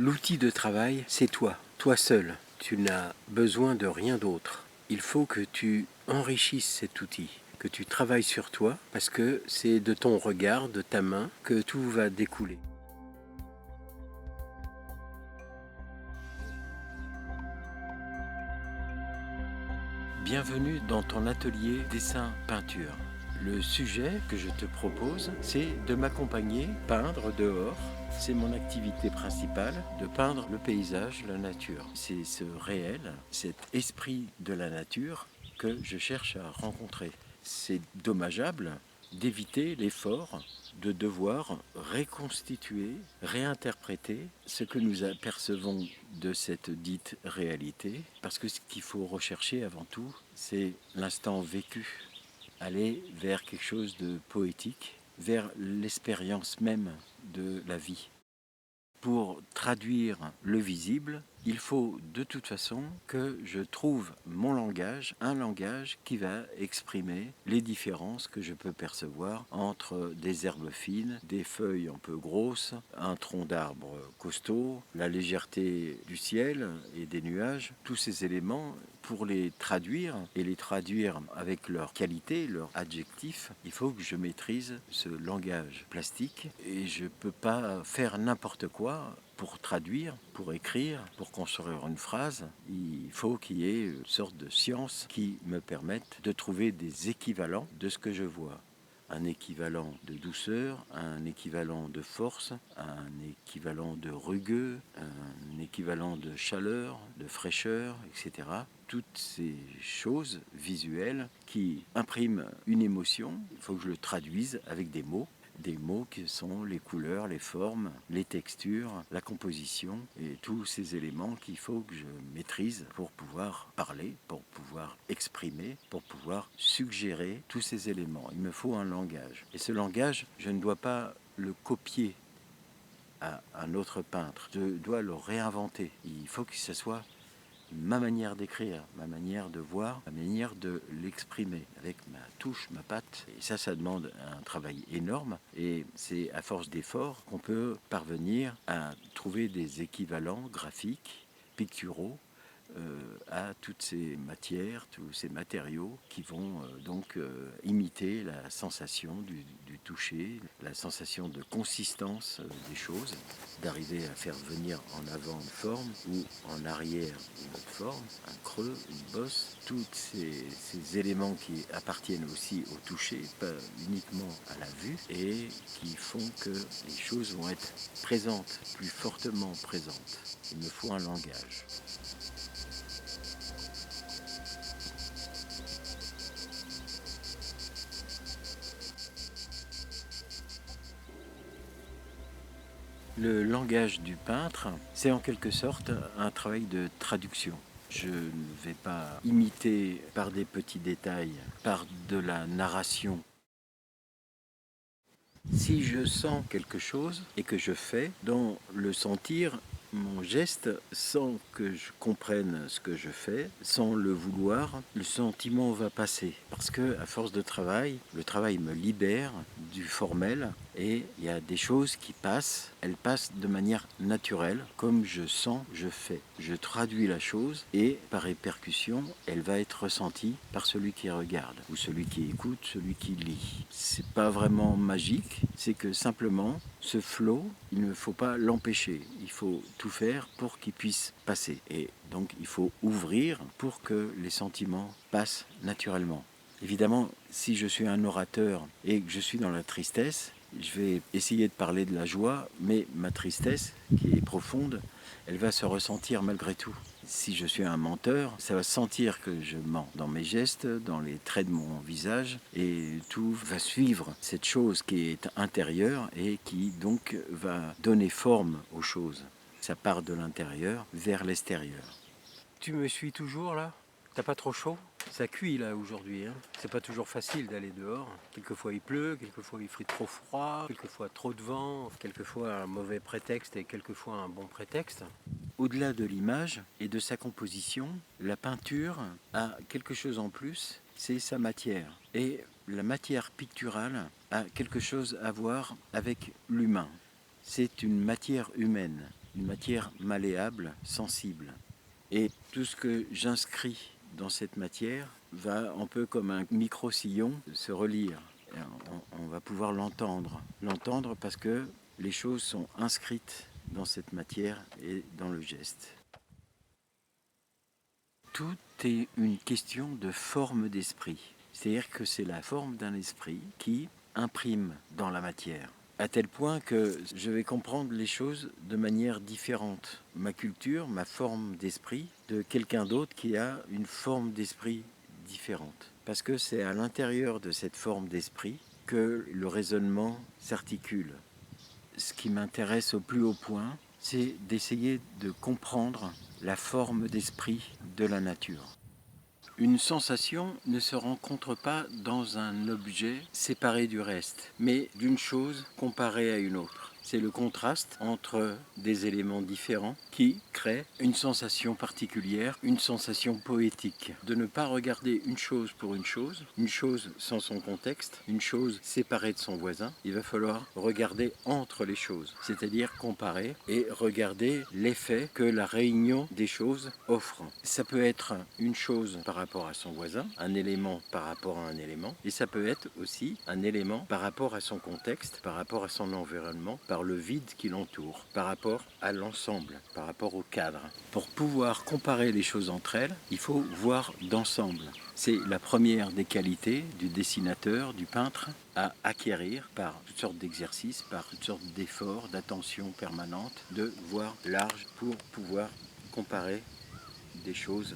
L'outil de travail, c'est toi seul. Tu n'as besoin de rien d'autre. Il faut que tu enrichisses cet outil, que tu travailles sur toi, parce que c'est de ton regard, de ta main, que tout va découler. Bienvenue dans ton atelier dessin-peinture. Le sujet que je te propose, c'est de m'accompagner, peindre dehors. C'est mon activité principale, de peindre le paysage, la nature. C'est ce réel, cet esprit de la nature que je cherche à rencontrer. C'est dommageable d'éviter l'effort de devoir reconstituer, réinterpréter ce que nous apercevons de cette dite réalité, parce que ce qu'il faut rechercher avant tout, c'est l'instant vécu, aller vers quelque chose de poétique, vers l'expérience même de la vie. Pour traduire le visible, il faut de toute façon que je trouve mon langage, un langage qui va exprimer les différences que je peux percevoir entre des herbes fines, des feuilles un peu grosses, un tronc d'arbre costaud, la légèreté du ciel et des nuages. Tous ces éléments, pour les traduire et les traduire avec leur qualité, leur adjectif, il faut que je maîtrise ce langage plastique et je ne peux pas faire n'importe quoi pour traduire, pour écrire, pour construire une phrase. Il faut qu'il y ait une sorte de science qui me permette de trouver des équivalents de ce que je vois. Un équivalent de douceur, un équivalent de force, un équivalent de rugueux, un équivalent de chaleur, de fraîcheur, etc. Toutes ces choses visuelles qui impriment une émotion, il faut que je le traduise avec des mots qui sont les couleurs, les formes, les textures, la composition et tous ces éléments qu'il faut que je maîtrise pour pouvoir parler, pour pouvoir exprimer, pour pouvoir suggérer tous ces éléments. Il me faut un langage. Et ce langage, je ne dois pas le copier à un autre peintre. Je dois le réinventer. Il faut que ce soit ma manière d'écrire, ma manière de voir, ma manière de l'exprimer avec ma touche, ma patte. Et ça demande un travail énorme et c'est à force d'efforts qu'on peut parvenir à trouver des équivalents graphiques, picturaux, à toutes ces matières, tous ces matériaux qui vont imiter la sensation du toucher, la sensation de consistance des choses, d'arriver à faire venir en avant une forme ou en arrière une autre forme, un creux, une bosse, tous ces éléments qui appartiennent aussi au toucher, pas uniquement à la vue, et qui font que les choses vont être présentes, plus fortement présentes. Il me faut un langage. Le langage du peintre, c'est en quelque sorte un travail de traduction. Je ne vais pas imiter par des petits détails, par de la narration. Si je sens quelque chose et que je fais, dans le sentir, mon geste, sans que je comprenne ce que je fais, sans le vouloir, le sentiment va passer. Parce que à force de travail, le travail me libère du formel et il y a des choses qui passent, elles passent de manière naturelle, comme je sens, je fais. Je traduis la chose et par répercussion, elle va être ressentie par celui qui regarde, ou celui qui écoute, celui qui lit. C'est pas vraiment magique, c'est que simplement, ce flow, il ne faut pas l'empêcher. Il faut tout faire pour qu'il puisse passer. Et donc, il faut ouvrir pour que les sentiments passent naturellement. Évidemment, si je suis un orateur et que je suis dans la tristesse, je vais essayer de parler de la joie, mais ma tristesse, qui est profonde, elle va se ressentir malgré tout. Si je suis un menteur, ça va sentir que je mens dans mes gestes, dans les traits de mon visage, et tout va suivre cette chose qui est intérieure et qui donc va donner forme aux choses. Ça part de l'intérieur vers l'extérieur. Tu me suis toujours là ? T'as pas trop chaud ? Ça cuit là aujourd'hui, hein. C'est pas toujours facile d'aller dehors. Quelquefois il pleut, quelquefois il fait trop froid, quelquefois trop de vent, quelquefois un mauvais prétexte et quelquefois un bon prétexte. Au-delà de l'image et de sa composition, la peinture a quelque chose en plus, c'est sa matière. Et la matière picturale a quelque chose à voir avec l'humain. C'est une matière humaine. une matière malléable, sensible. Et tout ce que j'inscris dans cette matière va un peu comme un micro-sillon se relire. Et on va pouvoir l'entendre. L'entendre parce que les choses sont inscrites dans cette matière et dans le geste. Tout est une question de forme d'esprit. C'est-à-dire que c'est la forme d'un esprit qui imprime dans la matière. À tel point que je vais comprendre les choses de manière différente. Ma culture, ma forme d'esprit, de quelqu'un d'autre qui a une forme d'esprit différente. Parce que c'est à l'intérieur de cette forme d'esprit que le raisonnement s'articule. Ce qui m'intéresse au plus haut point, c'est d'essayer de comprendre la forme d'esprit de la nature. Une sensation ne se rencontre pas dans un objet séparé du reste, mais d'une chose comparée à une autre. C'est le contraste entre des éléments différents qui crée une sensation particulière, une sensation poétique. De ne pas regarder une chose pour une chose sans son contexte, une chose séparée de son voisin. Il va falloir regarder entre les choses, c'est-à-dire comparer et regarder l'effet que la réunion des choses offre. Ça peut être une chose par rapport à son voisin, un élément par rapport à un élément, et ça peut être aussi un élément par rapport à son contexte, par rapport à son environnement, par le vide qui l'entoure, par rapport à l'ensemble, par rapport au cadre. Pour pouvoir comparer les choses entre elles, il faut voir d'ensemble. C'est la première des qualités du dessinateur, du peintre, à acquérir par toutes sortes d'exercices, par toutes sortes d'efforts, d'attention permanente, de voir large pour pouvoir comparer des choses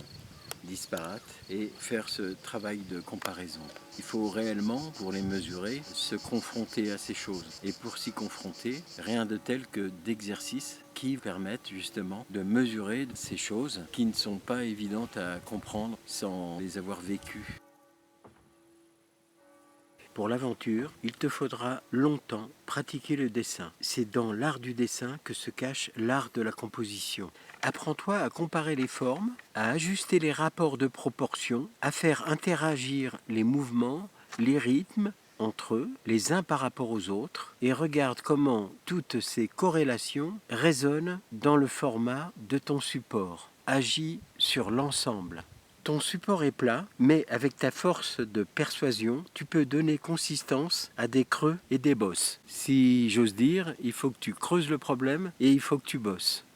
disparates et faire ce travail de comparaison. Il faut réellement, pour les mesurer, se confronter à ces choses. Et pour s'y confronter, rien de tel que d'exercices qui permettent justement de mesurer ces choses qui ne sont pas évidentes à comprendre sans les avoir vécues. Pour l'aventure, il te faudra longtemps pratiquer le dessin. C'est dans l'art du dessin que se cache l'art de la composition. Apprends-toi à comparer les formes, à ajuster les rapports de proportion, à faire interagir les mouvements, les rythmes entre eux, les uns par rapport aux autres, et regarde comment toutes ces corrélations résonnent dans le format de ton support. Agis sur l'ensemble. Ton support est plat, mais avec ta force de persuasion, tu peux donner consistance à des creux et des bosses. Si j'ose dire, il faut que tu creuses le problème et il faut que tu bosses.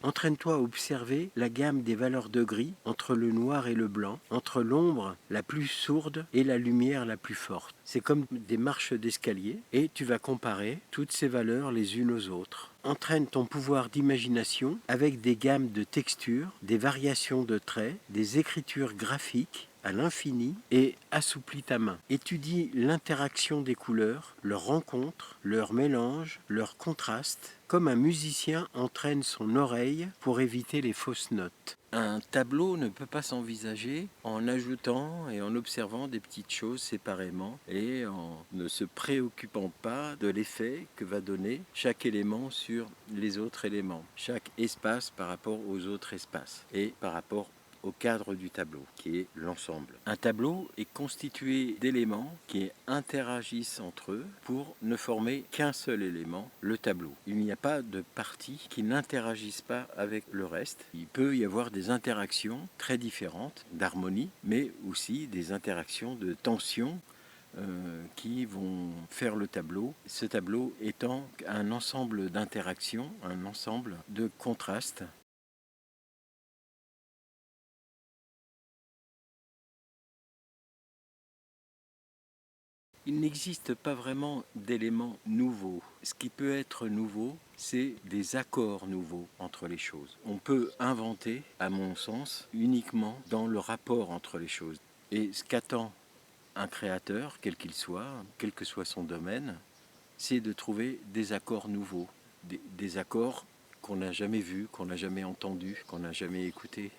Entraîne-toi à observer la gamme des valeurs de gris entre le noir et le blanc, entre l'ombre la plus sourde et la lumière la plus forte. C'est comme des marches d'escalier et tu vas comparer toutes ces valeurs les unes aux autres. Entraîne ton pouvoir d'imagination avec des gammes de textures, des variations de traits, des écritures graphiques à l'infini et assouplis ta main. Étudie l'interaction des couleurs, leur rencontre, leur mélange, leur contraste, comme un musicien entraîne son oreille pour éviter les fausses notes. Un tableau ne peut pas s'envisager en ajoutant et en observant des petites choses séparément et en ne se préoccupant pas de l'effet que va donner chaque élément sur les autres éléments, chaque espace par rapport aux autres espaces et par rapport au cadre du tableau, qui est l'ensemble. Un tableau est constitué d'éléments qui interagissent entre eux pour ne former qu'un seul élément, le tableau. Il n'y a pas de parties qui n'interagissent pas avec le reste. Il peut y avoir des interactions très différentes d'harmonie, mais aussi des interactions de tension qui vont faire le tableau. Ce tableau étant un ensemble d'interactions, un ensemble de contrastes. Il n'existe pas vraiment d'éléments nouveaux. Ce qui peut être nouveau, c'est des accords nouveaux entre les choses. On peut inventer, à mon sens, uniquement dans le rapport entre les choses. Et ce qu'attend un créateur, quel qu'il soit, quel que soit son domaine, c'est de trouver des accords nouveaux, des accords qu'on n'a jamais vus, qu'on n'a jamais entendus, qu'on n'a jamais écoutés.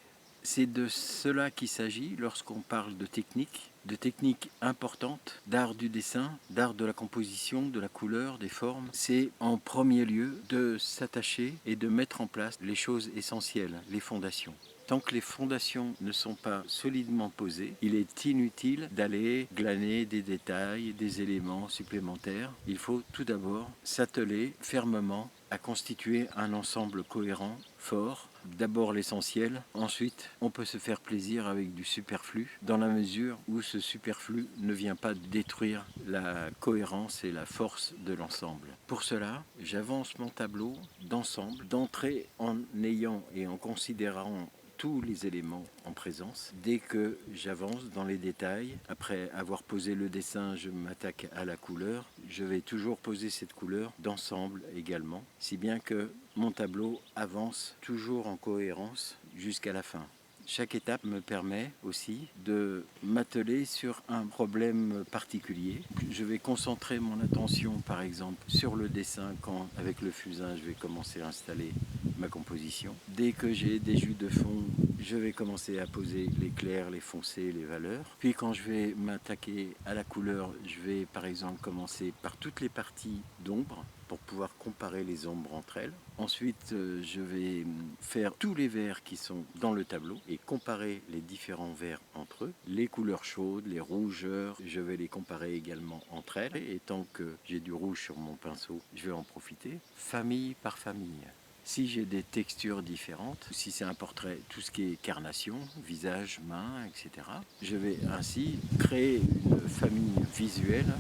C'est de cela qu'il s'agit lorsqu'on parle de techniques importantes, d'art du dessin, d'art de la composition, de la couleur, des formes. C'est en premier lieu de s'attacher et de mettre en place les choses essentielles, les fondations. Tant que les fondations ne sont pas solidement posées, il est inutile d'aller glaner des détails, des éléments supplémentaires. Il faut tout d'abord s'atteler fermement à constituer un ensemble cohérent, fort. D'abord l'essentiel, ensuite on peut se faire plaisir avec du superflu, dans la mesure où ce superflu ne vient pas détruire la cohérence et la force de l'ensemble. Pour cela, j'avance mon tableau d'ensemble, d'entrée en ayant et en considérant tous les éléments en présence. Dès que j'avance dans les détails, après avoir posé le dessin, je m'attaque à la couleur. Je vais toujours poser cette couleur d'ensemble également, si bien que mon tableau avance toujours en cohérence jusqu'à la fin. Chaque étape me permet aussi de m'atteler sur un problème particulier. Je vais concentrer mon attention, par exemple, sur le dessin quand, avec le fusain, je vais commencer à installer ma composition. Dès que j'ai des jus de fond, je vais commencer à poser les clairs, les foncés, les valeurs. Puis quand je vais m'attaquer à la couleur, je vais par exemple commencer par toutes les parties d'ombre pour pouvoir comparer les ombres entre elles. Ensuite, je vais faire tous les verts qui sont dans le tableau et comparer les différents verts entre eux. Les couleurs chaudes, les rougeurs, je vais les comparer également entre elles. Et tant que j'ai du rouge sur mon pinceau, je vais en profiter. Famille par famille. Si j'ai des textures différentes, si c'est un portrait, tout ce qui est carnation, visage, main, etc., je vais ainsi créer une famille visuelle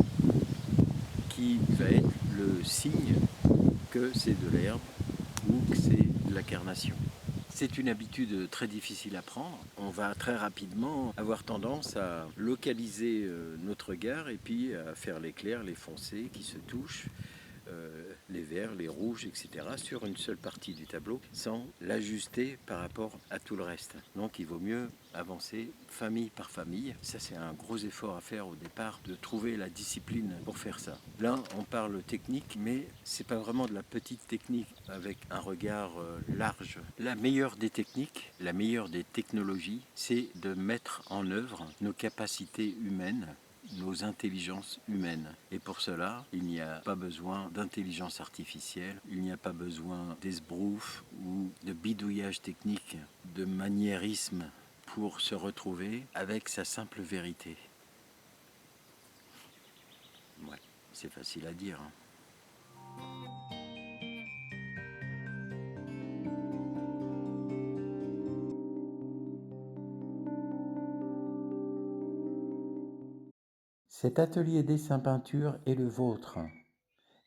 qui va être le signe que c'est de l'herbe ou que c'est de la carnation. C'est une habitude très difficile à prendre. On va très rapidement avoir tendance à localiser notre regard et puis à faire les clairs, les foncés qui se touchent, les verts, les rouges, etc. sur une seule partie du tableau sans l'ajuster par rapport à tout le reste. Donc il vaut mieux avancer famille par famille. Ça c'est un gros effort à faire au départ de trouver la discipline pour faire ça. Là on parle technique mais c'est pas vraiment de la petite technique avec un regard large. La meilleure des techniques, la meilleure des technologies, c'est de mettre en œuvre nos capacités humaines, nos intelligences humaines. Et pour cela, il n'y a pas besoin d'intelligence artificielle, il n'y a pas besoin d'esbrouf ou de bidouillage technique, de maniérisme pour se retrouver avec sa simple vérité. Ouais, c'est facile à dire, hein. Cet atelier dessin-peinture est le vôtre,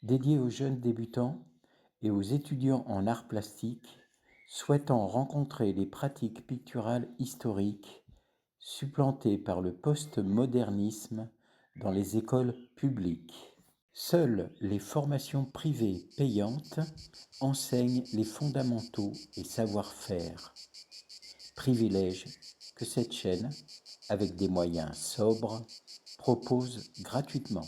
dédié aux jeunes débutants et aux étudiants en arts plastiques souhaitant rencontrer les pratiques picturales historiques supplantées par le postmodernisme dans les écoles publiques. Seules les formations privées payantes enseignent les fondamentaux et savoir-faire, privilège que cette chaîne, avec des moyens sobres, propose gratuitement.